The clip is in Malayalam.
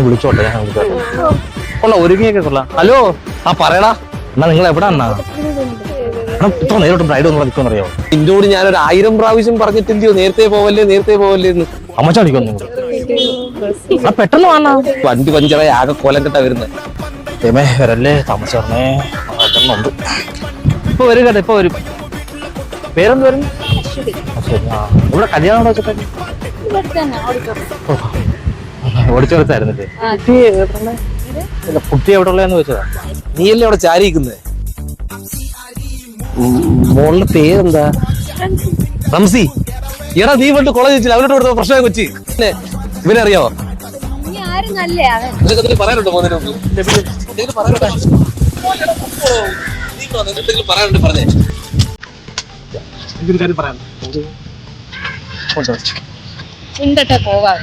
വിളിച്ചോട്ടെ, ഞാൻ വിളിച്ചോട്ടെ. കൊള്ളാം, ഒരുങ്ങിയൊക്കെ കൊള്ളാം. ഹലോ, ആ പറയടാ. എന്നാ നിങ്ങൾ എവിടെ എന്നാ ഇത്ര നേരിട്ട് ബ്രൈഡ് ഒന്നും നിൽക്കുമെന്ന് അറിയോ? നിന്നോട് ഞാനൊരു 1000 പ്രാവശ്യം പറഞ്ഞിട്ടില്ലയോ നേരത്തെ പോവല്ലേ എന്ന്. അമ്മച്ചാ നിൽക്കുന്നു. ആ പെട്ടെന്ന് വന്നാ വണ്ടി പഞ്ചറായി ആകെ കോലം കെട്ടാ വരുന്നത്. ഏമേ വരല്ലേ, താമസിച്ചേ ഉണ്ട്. ഇപ്പൊ വരും കേട്ടോ, ഇപ്പൊ വരും. പേരെന്ത് വരും? ശരി. ആ ഇവിടെ കല്യാണം വെച്ചിട്ട് ഓടിച്ചെടുത്തായിരുന്നില്ലേ? കുട്ടി എവിടെ ഉള്ളതെന്ന് വെച്ചതാ. നീയല്ലേ അവിടെ ചാരിയിരിക്കുന്നത്? മോളുടെ പേരെന്താ? റംസി. എടാ നീ പണ്ട് കോളേജ് വെച്ചില്ല, അവരോട് കൊടുത്ത പ്രശ്നം കൊച്ചി ഇവനെ അറിയാവോ? പറയാനുണ്ടോ പറയാനുണ്ട് പറഞ്ഞേ. പോവാ